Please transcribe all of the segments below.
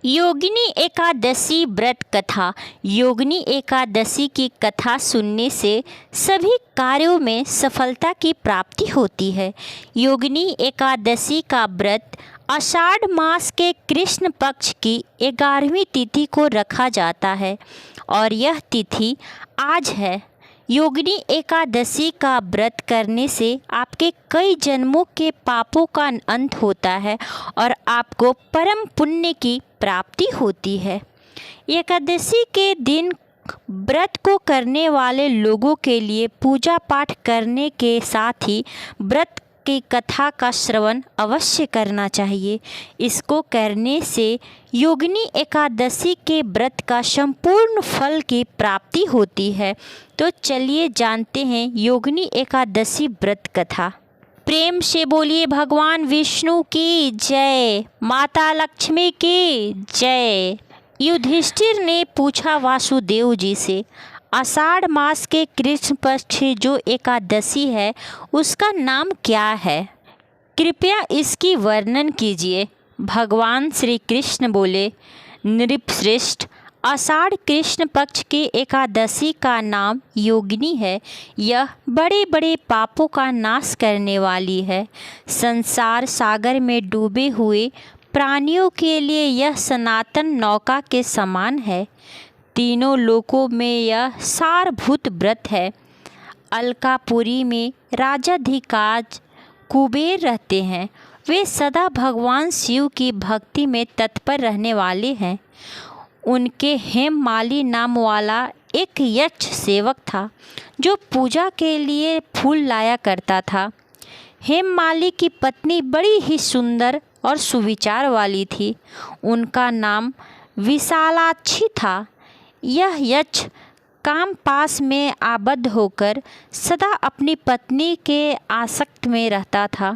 योगिनी एकादशी व्रत कथा। योगिनी एकादशी की कथा सुनने से सभी कार्यों में सफलता की प्राप्ति होती है। योगिनी एकादशी का व्रत आषाढ़ मास के कृष्ण पक्ष की 11वीं तिथि को रखा जाता है और यह तिथि आज है। योगिनी एकादशी का व्रत करने से आपके कई जन्मों के पापों का अंत होता है और आपको परम पुण्य की प्राप्ति होती है। एकादशी के दिन व्रत को करने वाले लोगों के लिए पूजा पाठ करने के साथ ही व्रत की कथा का श्रवण अवश्य करना चाहिए। इसको करने से योगिनी एकादशी के व्रत का संपूर्ण फल की प्राप्ति होती है। तो चलिए जानते हैं योगिनी एकादशी व्रत कथा। प्रेम से बोलिए भगवान विष्णु की जय, माता लक्ष्मी की जय। युधिष्ठिर ने पूछा वासुदेव जी से, आषाढ़ मास के कृष्ण पक्ष जो एकादशी है उसका नाम क्या है? कृपया इसकी वर्णन कीजिए। भगवान श्री कृष्ण बोले, नृपश्रेष्ठ, आषाढ़ कृष्ण पक्ष के एकादशी का नाम योगिनी है। यह बड़े बड़े पापों का नाश करने वाली है। संसार सागर में डूबे हुए प्राणियों के लिए यह सनातन नौका के समान है। तीनों लोकों में यह सारभूत व्रत है। अलकापुरी में राजाधिराज कुबेर रहते हैं। वे सदा भगवान शिव की भक्ति में तत्पर रहने वाले हैं। उनके हेममाली नाम वाला एक यक्ष सेवक था जो पूजा के लिए फूल लाया करता था। हेममाली की पत्नी बड़ी ही सुंदर और सुविचार वाली थी। उनका नाम विशालाक्षी था। यह यक्ष काम पास में आबद्ध होकर सदा अपनी पत्नी के आसक्त में रहता था।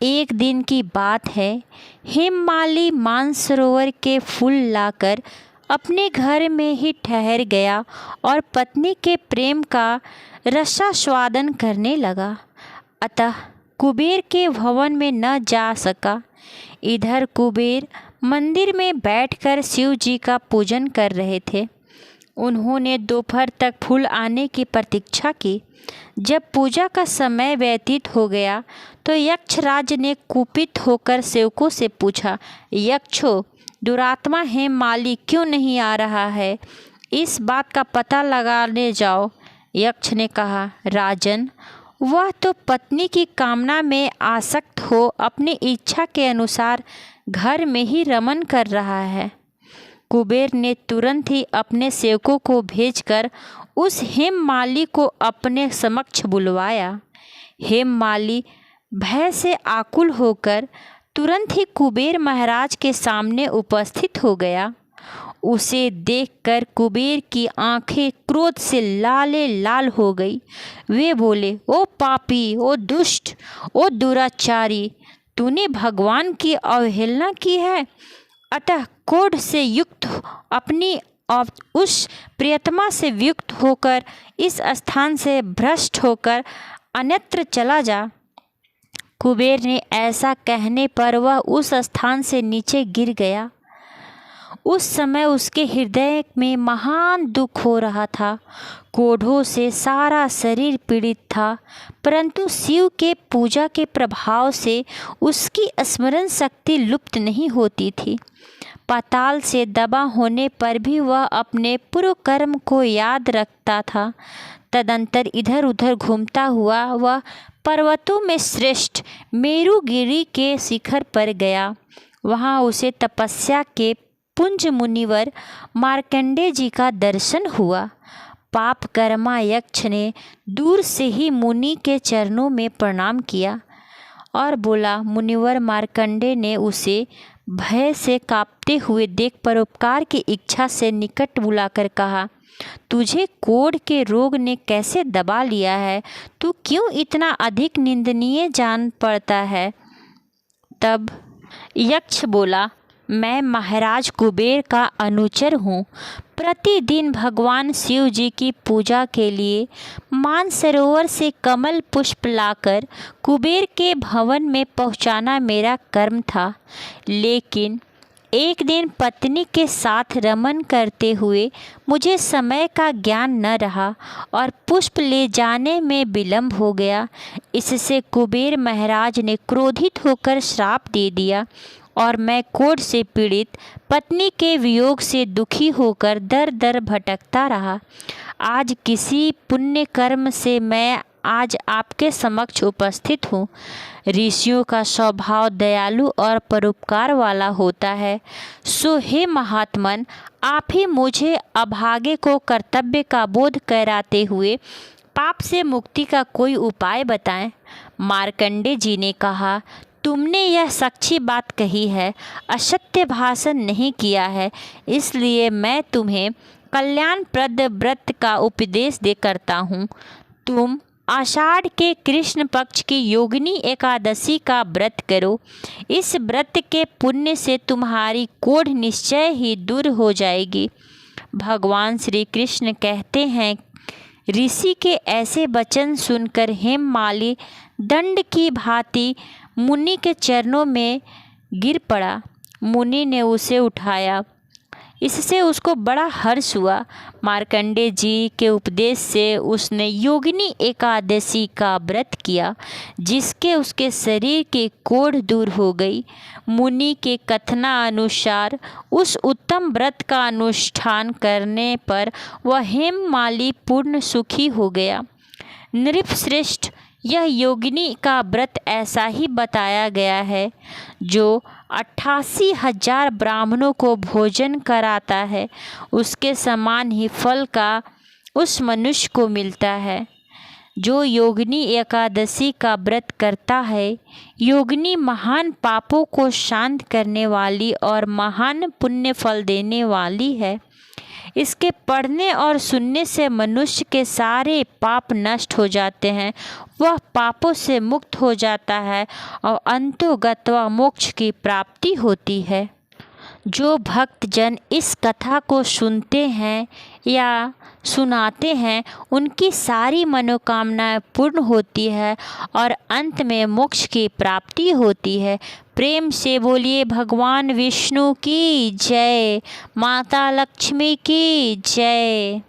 एक दिन की बात है, हेममाली मानसरोवर के फूल लाकर अपने घर में ही ठहर गया और पत्नी के प्रेम का रसास्वादन करने लगा। अतः कुबेर के भवन में न जा सका। इधर कुबेर मंदिर में बैठकर शिव जी का पूजन कर रहे थे। उन्होंने दोपहर तक फूल आने की प्रतीक्षा की। जब पूजा का समय व्यतीत हो गया तो यक्षराज ने कुपित होकर सेवकों से पूछा, यक्षो, दुरात्मा हेममाली क्यों नहीं आ रहा है? इस बात का पता लगाने जाओ। यक्ष ने कहा, राजन, वह तो पत्नी की कामना में आसक्त हो अपनी इच्छा के अनुसार घर में ही रमन कर रहा है। कुबेर ने तुरंत ही अपने सेवकों को भेजकर उस हेममाली को अपने समक्ष बुलवाया। हेममाली भय से आकुल होकर तुरंत ही कुबेर महाराज के सामने उपस्थित हो गया। उसे देखकर कुबेर की आंखें क्रोध से लाले लाल हो गई। वे बोले, ओ पापी, ओ दुष्ट, ओ दुराचारी, तूने भगवान की अवहेलना की है। अतः क्रोध से युक्त अपनी उस प्रियतमा से युक्त होकर इस स्थान से भ्रष्ट होकर अन्यत्र चला जा। कुबेर ने ऐसा कहने पर वह उस स्थान से नीचे गिर गया। उस समय उसके हृदय में महान दुख हो रहा था। कोढ़ों से सारा शरीर पीड़ित था, परंतु शिव के पूजा के प्रभाव से उसकी स्मरण शक्ति लुप्त नहीं होती थी। पाताल से दबा होने पर भी वह अपने पूर्व कर्म को याद रखता था। तदंतर इधर उधर घूमता हुआ वह पर्वतों में श्रेष्ठ मेरुगिरी के शिखर पर गया। वहाँ उसे तपस्या के पुंज मुनिवर मार्कंडेय जी का दर्शन हुआ। पाप कर्मा यक्ष ने दूर से ही मुनि के चरणों में प्रणाम किया और बोला, मुनिवर मार्कंडेय ने उसे भय से कांपते हुए देख परोपकार की इच्छा से निकट बुलाकर कहा, तुझे कोढ़ के रोग ने कैसे दबा लिया है? तू क्यों इतना अधिक निंदनीय जान पड़ता है? तब यक्ष बोला, मैं महाराज कुबेर का अनुचर हूँ। प्रतिदिन भगवान शिव जी की पूजा के लिए मानसरोवर से कमल पुष्प लाकर कुबेर के भवन में पहुँचाना मेरा कर्म था। लेकिन एक दिन पत्नी के साथ रमन करते हुए मुझे समय का ज्ञान न रहा और पुष्प ले जाने में विलंब हो गया। इससे कुबेर महाराज ने क्रोधित होकर श्राप दे दिया और मैं कोढ़ से पीड़ित पत्नी के वियोग से दुखी होकर दर दर भटकता रहा। आज किसी पुण्य कर्म से मैं आज आपके समक्ष उपस्थित हूँ। ऋषियों का स्वभाव दयालु और परोपकार वाला होता है। सो हे महात्मन, आप ही मुझे अभागे को कर्तव्य का बोध कराते हुए पाप से मुक्ति का कोई उपाय बताएं। मार्कंडे जी ने कहा, तुमने यह सच्ची बात कही है, असत्य भाषण नहीं किया है, इसलिए मैं तुम्हें कल्याणप्रद व्रत का उपदेश दे करता हूँ। तुम आषाढ़ के कृष्ण पक्ष की योगिनी एकादशी का व्रत करो। इस व्रत के पुण्य से तुम्हारी कोढ़ निश्चय ही दूर हो जाएगी। भगवान श्री कृष्ण कहते हैं, ऋषि के ऐसे वचन सुनकर हेममाली दंड की भांति मुनि के चरणों में गिर पड़ा। मुनि ने उसे उठाया, इससे उसको बड़ा हर्ष हुआ। मार्कंडे जी के उपदेश से उसने योगिनी एकादशी का व्रत किया, जिसके उसके शरीर की कोढ़ दूर हो गई। मुनि के कथनानुसार उस उत्तम व्रत का अनुष्ठान करने पर वह हेममाली पूर्ण सुखी हो गया। नृपश्रेष्ठ, यह योगिनी का व्रत ऐसा ही बताया गया है जो 88,000 ब्राह्मणों को भोजन कराता है, उसके समान ही फल का उस मनुष्य को मिलता है जो योगिनी एकादशी का व्रत करता है। योगिनी महान पापों को शांत करने वाली और महान पुण्य फल देने वाली है। इसके पढ़ने और सुनने से मनुष्य के सारे पाप नष्ट हो जाते हैं, वह पापों से मुक्त हो जाता है और अंतोगत्वा मोक्ष की प्राप्ति होती है। जो भक्तजन इस कथा को सुनते हैं या सुनाते हैं, उनकी सारी मनोकामनाएं पूर्ण होती है और अंत में मोक्ष की प्राप्ति होती है। प्रेम से बोलिए भगवान विष्णु की जय, माता लक्ष्मी की जय।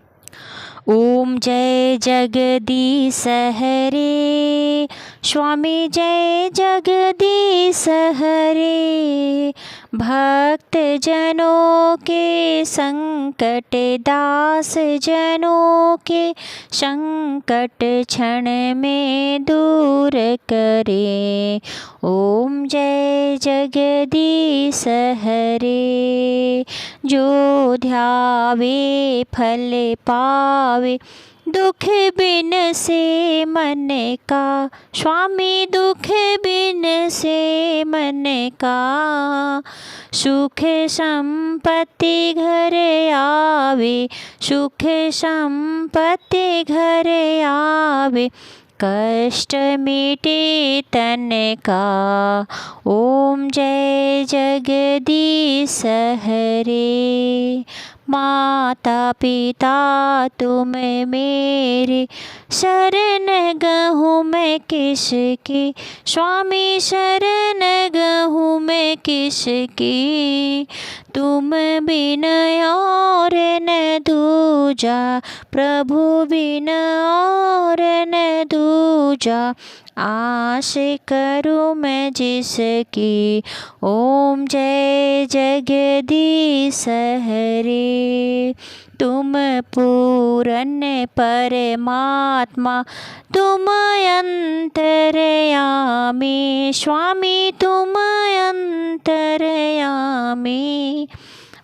ओम जय जगदीश हरे, स्वामी जय जगदीश हरे। भक्त जनों के संकट, दास जनों के संकट क्षण में दूर करे। ओम जय जगदीश हरे। जो ध्यावे फल पावे, दुख बिन से मन का, स्वामी दुख बिन से मन का। सुख संपत्ति घर आवे, सुख संपत्ति घर आवे, कष्ट मिटे तन का। ओम जय जगदीश हरे। माता पिता तुम मेरे, शरण गहूँ मैं किसकी, स्वामी शरण गहूँ मैं किसकी। तुम बिन और न दूजा, प्रभु बिन और न दूजा। आस करूँ मैं जिसकी। ओम जय जगदीश हरे। तुम पूर्ण परमात्मा, तुम अंतर्यामी, स्वामी तुम अंतर्यामी।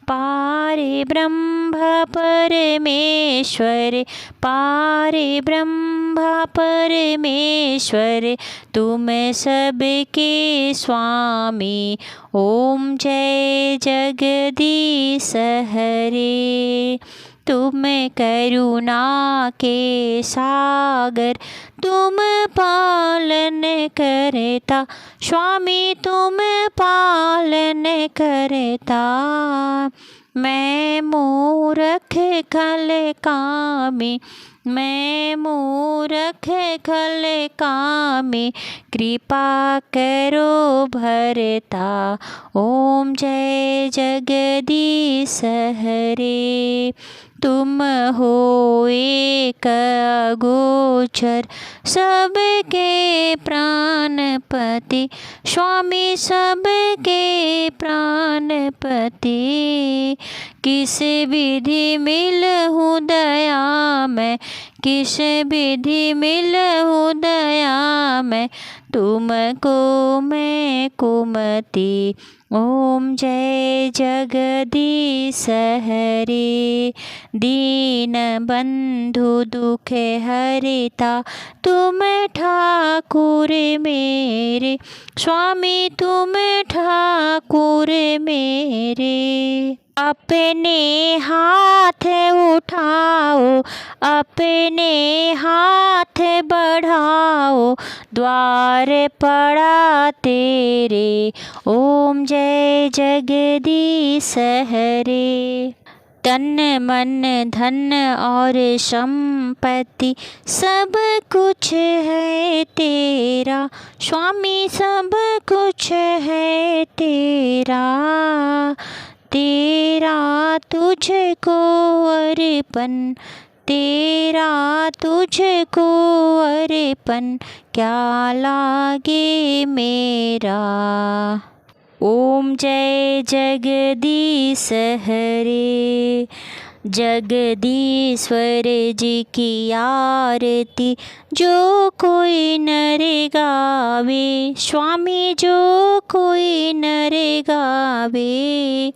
पारे ब्रह्म परमेश्वर, पारे ब्रह्म परमेश्वर, तुम सबके स्वामी। ओम जय जगदीश हरे। तुम करुणा के सागर, तुम पालन करता, स्वामी तुम पालन करता। मैं मूर्ख खल कामी, मैं मूरख खल कामे, कृपा करो भरता। ओम जय जगदीश हरे। तुम हो एक अगोचर, सबके प्राणपति, स्वामी सबके प्राणपति। किस विधि मिलहूँ दया मैं, किस विधि मिलहूँ दया मैं, तुमको मैं कुमति। ओम जय जगदीश हरे। दीन बंधु दुख हरिता, तुम ठाकुर मेरे, स्वामी तुम ठाकुर मेरे। अपने हाथ उठाओ, अपने हाथ बढ़ाओ, द्वार पड़ा तेरे। ओम जय जगदीश हरे। तन मन धन और संपत्ति सब कुछ है तेरा, स्वामी सब कुछ है तेरा। तेरा तुझको अर्पण, तेरा तुझको अर्पण, क्या लागे मेरा। ओम जय जगदीश हरे। जगदीश्वर जी की आरती जो कोई नर गावे, स्वामी जो कोई नर गावे।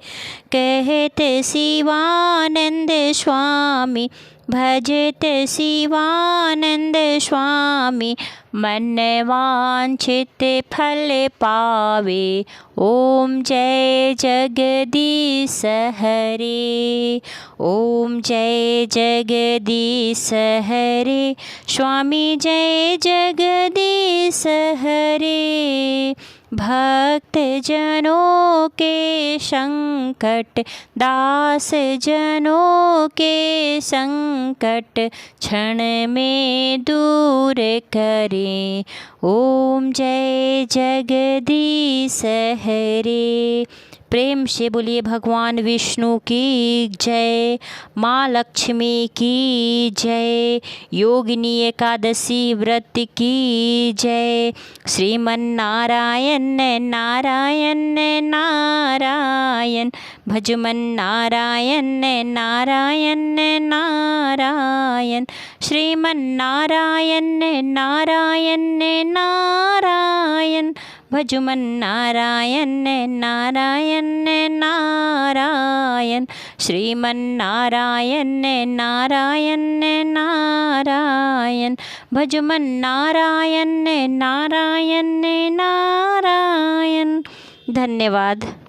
कहत शिवानंद स्वामी, भजत शिवानंद स्वामी, मन वांछित फल पावे। ओम जय जगदीश हरे। ओम जय जगदीश हरे। स्वामी जय जगदीश हरे। भक्त जनों के संकट, दास जनों के संकट, क्षण में दूर करे। ओम जय जगदीश हरे। प्रेम से बोलिए भगवान विष्णु की जय, माँ लक्ष्मी की जय, योगिनी एकादशी व्रत की जय। श्रीमन नारायण नारायण नारायण, भजमन नारायण नारायण नारायण, श्रीमन नारायण नारायण नारायण, भजमन नारायण नारायण नारायण, श्रीमन नारायण नारायण नारायण, भजमन नारायण नारायण नारायण। धन्यवाद।